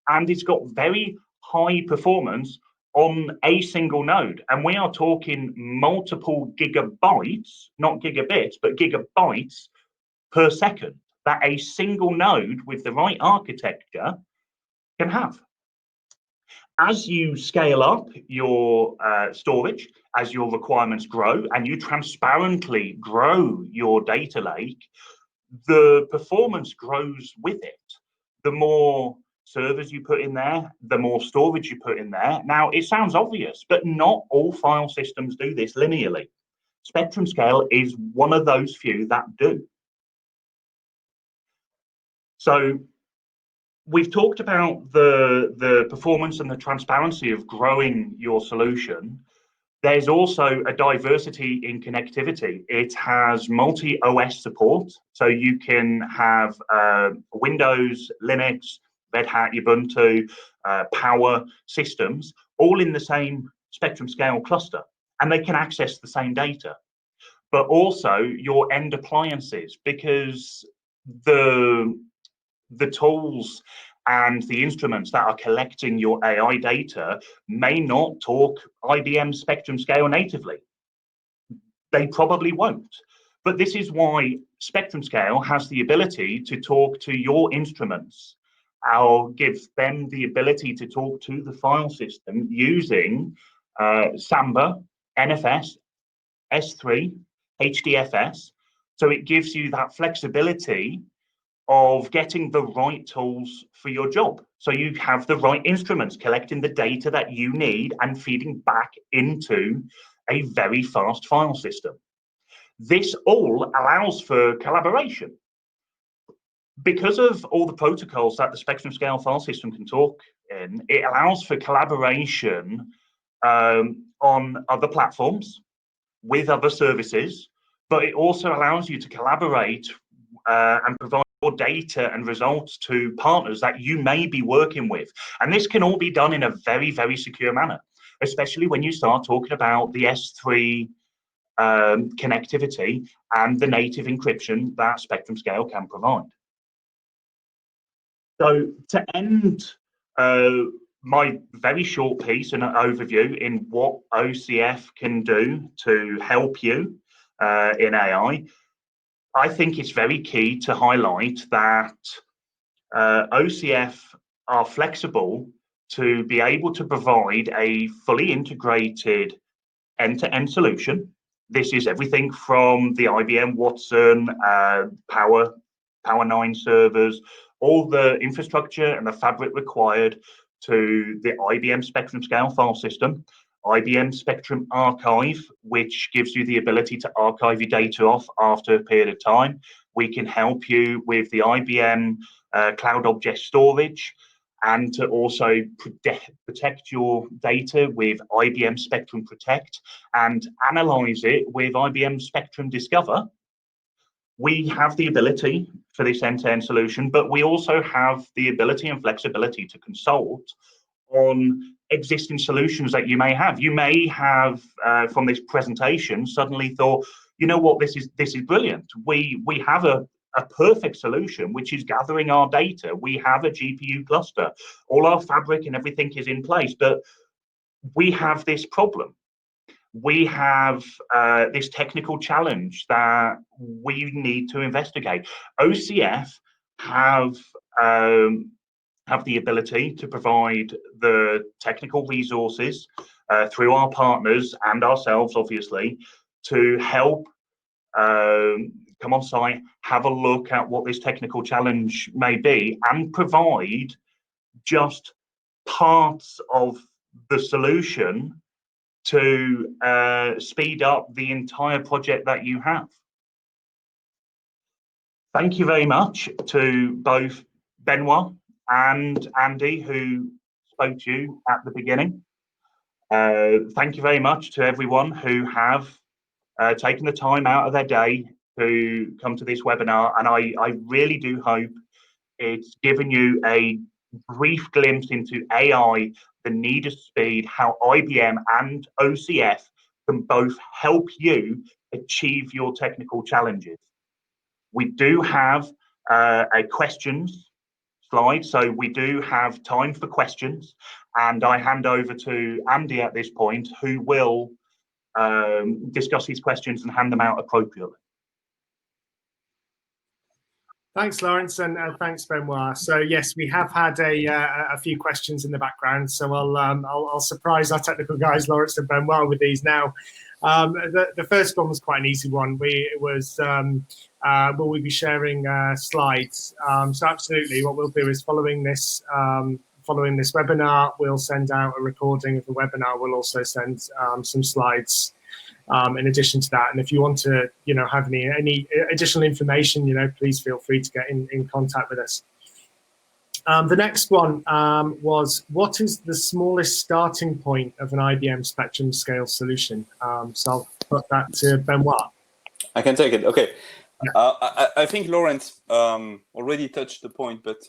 and it's got very high performance on a single node. And we are talking multiple gigabytes, not gigabits, but gigabytes per second that a single node with the right architecture can have. As you scale up your storage, as your requirements grow, and you transparently grow your data lake, the performance grows with it. The more servers you put in there, the more storage you put in there. Now, it sounds obvious, but not all file systems do this linearly. Spectrum Scale is one of those few that do. So we've talked about the performance and the transparency of growing your solution. There's also a diversity in connectivity. It has multi-OS support, so you can have Windows, Linux, Red Hat, Ubuntu, Power systems, all in the same Spectrum Scale cluster, and they can access the same data. But also your end appliances, because the tools and the instruments that are collecting your AI data may not talk IBM Spectrum Scale natively. They probably won't. But this is why Spectrum Scale has the ability to talk to your instruments. I'll give them the ability to talk to the file system using Samba, NFS, S3, HDFS. So it gives you that flexibility of getting the right tools for your job. So you have the right instruments collecting the data that you need and feeding back into a very fast file system. This all allows for collaboration. Because of all the protocols that the Spectrum Scale file system can talk in, it allows for collaboration on other platforms with other services, but it also allows you to collaborate and provide your data and results to partners that you may be working with. And this can all be done in a very, very secure manner, especially when you start talking about the S3 connectivity and the native encryption that Spectrum Scale can provide. So to end my very short piece and an overview in what OCF can do to help you in AI, I think it's very key to highlight that OCF are flexible to be able to provide a fully integrated end-to-end solution. This is everything from the IBM Watson, Power 9 servers, all the infrastructure and the fabric required to the IBM Spectrum Scale file system, IBM Spectrum Archive, which gives you the ability to archive your data off after a period of time. We can help you with the IBM Cloud Object Storage, and to also protect your data with IBM Spectrum Protect and analyze it with IBM Spectrum Discover. We have the ability for this end-to-end solution, but we also have the ability and flexibility to consult on existing solutions that you may have. You may have, from this presentation, suddenly thought, you know what, this is brilliant. We have a perfect solution, which is gathering our data. We have a GPU cluster. All our fabric and everything is in place, but we have this problem. We have this technical challenge that we need to investigate. OCF have the ability to provide the technical resources through our partners and ourselves, obviously, to help come on site, have a look at what this technical challenge may be, and provide just parts of the solution to speed up the entire project that you have. Thank you very much to both Benoît and Andy, who spoke to you at the beginning. Thank you very much to everyone who have taken the time out of their day to come to this webinar, and I really do hope it's given you a brief glimpse into AI, the need of speed, how IBM and OCF can both help you achieve your technical challenges. We do have a questions slide, so we do have time for questions, and I hand over to Andy at this point, who will discuss these questions and hand them out appropriately. Thanks, Laurence, and thanks, Benoît. So yes, we have had a few questions in the background, so I'll surprise our technical guys, Laurence and Benoît, with these now. The first one was quite an easy one. Will we be sharing slides? So absolutely, what we'll do is following this webinar, we'll send out a recording of the webinar. We'll also send some slides in addition to that. And if you want to, have any additional information, please feel free to get in contact with us. The next one was, what is the smallest starting point of an IBM Spectrum Scale solution? So I'll put that to Benoît. I can take it. Okay. Yeah. I think Laurence already touched the point, but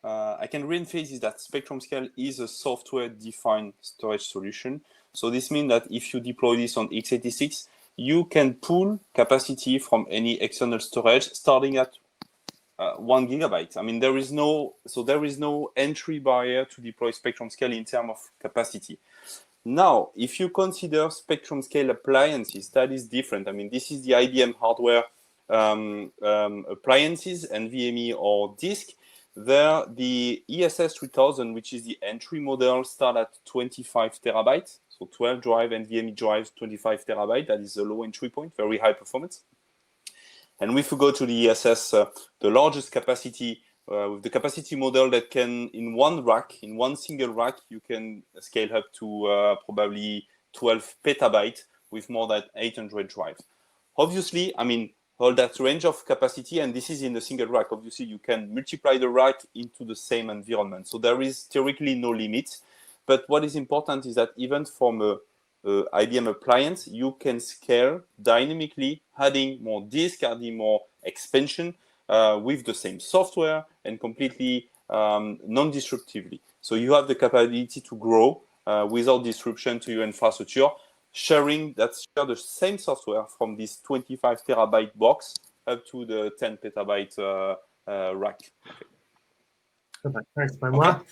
I can reinforce that Spectrum Scale is a software-defined storage solution. So this means that if you deploy this on x86, you can pull capacity from any external storage starting at 1 gigabyte. I mean, there is no entry barrier to deploy Spectrum Scale in terms of capacity. Now, if you consider Spectrum Scale appliances, that is different. I mean, this is the IBM hardware appliances, NVMe or disk. There, the ESS 3000, which is the entry model, start at 25 terabytes. So 12 drive NVMe drives, 25 terabytes. That is a low entry point, very high performance. And if we go to the ESS, the largest capacity, with the capacity model that can, in one single rack, you can scale up to probably 12 petabytes with more than 800 drives. Obviously, I mean, all that range of capacity, and this is in a single rack. Obviously, you can multiply the rack into the same environment. So there is theoretically no limit. But what is important is that even from a IBM appliance, you can scale dynamically, adding more disk, adding more expansion with the same software and completely non-disruptively. So you have the capability to grow without disruption to your infrastructure, sharing the same software from this 25 terabyte box up to the 10 petabyte rack. Okay. Perfect. Thanks, Benoît. Okay.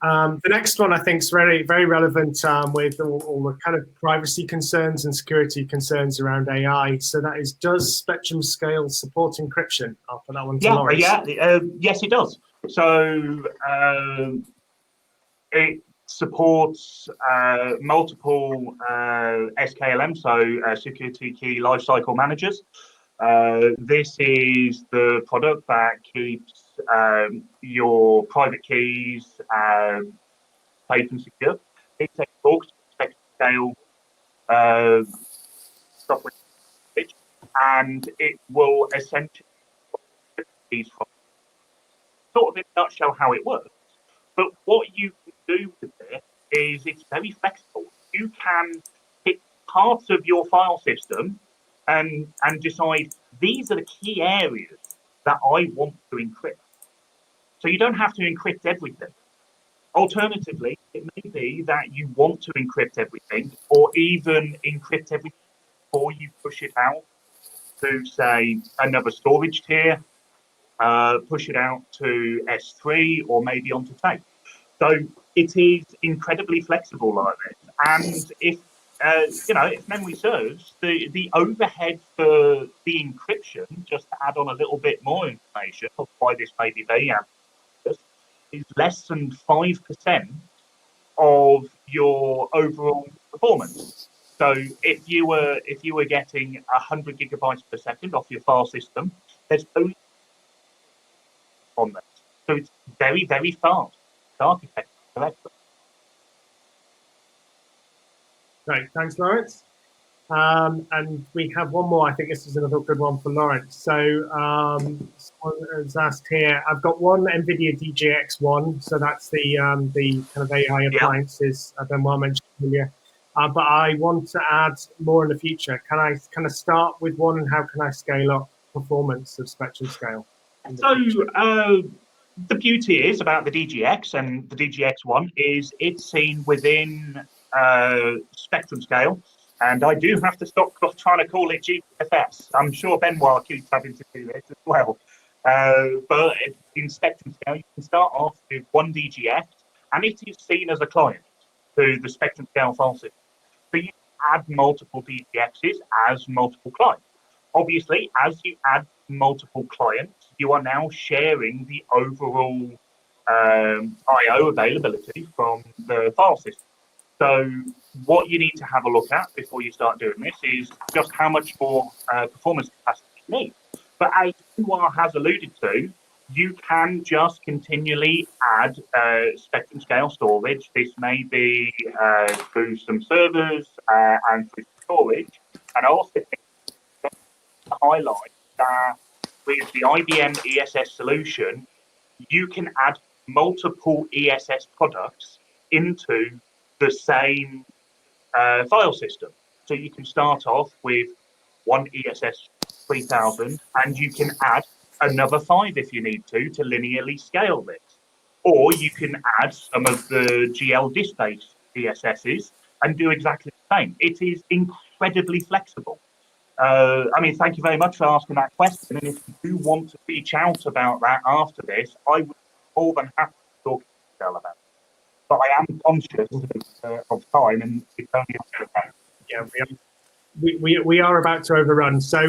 The next one I think is very, very relevant with all the kind of privacy concerns and security concerns around AI. So that is, does Spectrum Scale support encryption? I'll put that one to Laurence. Yes, it does. So it supports multiple SKLM, so security key lifecycle managers. This is the product that keeps your private keys safe and secure. It talks to Spectrum Scale software, and it will essentially keys from sort of in a nutshell how it works. But what you can do with it is it's very flexible. You can pick parts of your file system and decide these are the key areas that I want to encrypt. So you don't have to encrypt everything. Alternatively, it may be that you want to encrypt everything, or even encrypt everything before you push it out to, say, another storage tier, push it out to S3, or maybe onto tape. So it is incredibly flexible like this. And if if memory serves, the overhead for the encryption, just to add on a little bit more information of why this may be very ambitious, is less than 5% of your overall performance. So if you were getting 100 gigabytes per second off your file system, there's only on that. So it's very, very fast. It's architecture correctly. Great, thanks, Laurence. And we have one more. I think this is another good one for Laurence. So someone has asked here, I've got one NVIDIA DGX1, so that's the kind of AI appliances Benoît mentioned earlier. But I want to add more in the future. Can I start with one, and how can I scale up performance of Spectrum Scale? So the beauty is about the DGX and the DGX1 is it's seen within Spectrum Scale, and I do have to stop trying to call it GFS. I'm sure Benoît keeps having to do this as well. But in Spectrum Scale, you can start off with one DGX, and it is seen as a client to the Spectrum Scale file system. So you add multiple DGXs as multiple clients. Obviously, as you add multiple clients, you are now sharing the overall I/O availability from the file system. So what you need to have a look at before you start doing this is just how much more performance capacity you need. But as Benoît has alluded to, you can just continually add spectrum scale storage. This may be through some servers and through storage. And I also think to highlight that with the IBM ESS solution, you can add multiple ESS products into the same file system. So you can start off with one ESS 3000 and you can add another 5 if you need to linearly scale this. Or you can add some of the GL disk-based ESSs and do exactly the same. It is incredibly flexible. I mean, thank you very much for asking that question. And if you do want to reach out about that after this, I would be more than happy to talk to you about it. But I am conscious of time, and it's only a bit of time. Yeah, we are about to overrun. So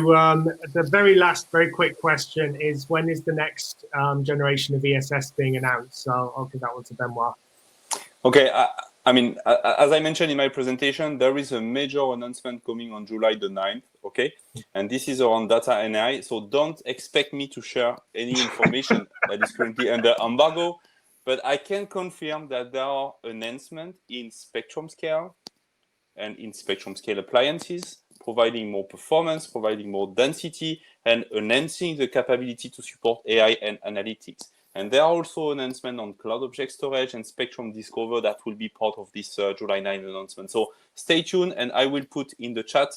the very last, very quick question is, when is the next generation of ESS being announced? So I'll give that one to Benoît. Okay, I mean, as I mentioned in my presentation, there is a major announcement coming on July the 9th, okay? And this is around data and AI, so don't expect me to share any information that is currently under embargo, but I can confirm that there are announcements in spectrum scale and in spectrum scale appliances, providing more performance, providing more density, and enhancing the capability to support AI and analytics. And there are also announcements on cloud object storage and Spectrum Discover that will be part of this July 9 announcement. So stay tuned, and I will put in the chat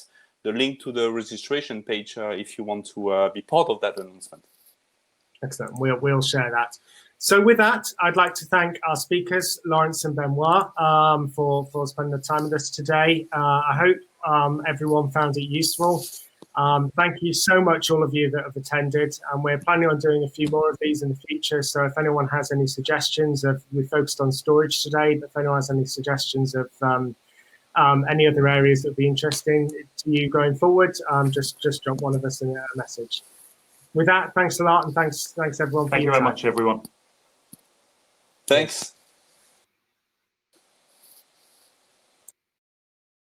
the link to the registration page if you want to be part of that announcement. Excellent. We'll share that. So with that, I'd like to thank our speakers, Laurence and Benoît, for spending the time with us today. I hope everyone found it useful. Thank you so much, all of you that have attended, and we're planning on doing a few more of these in the future. So if anyone has any suggestions we focused on storage today, but if anyone has any suggestions of any other areas that would be interesting to you going forward, just drop one of us a message. With that, thanks a lot, and thanks everyone. Thank you very much, everyone. Thanks.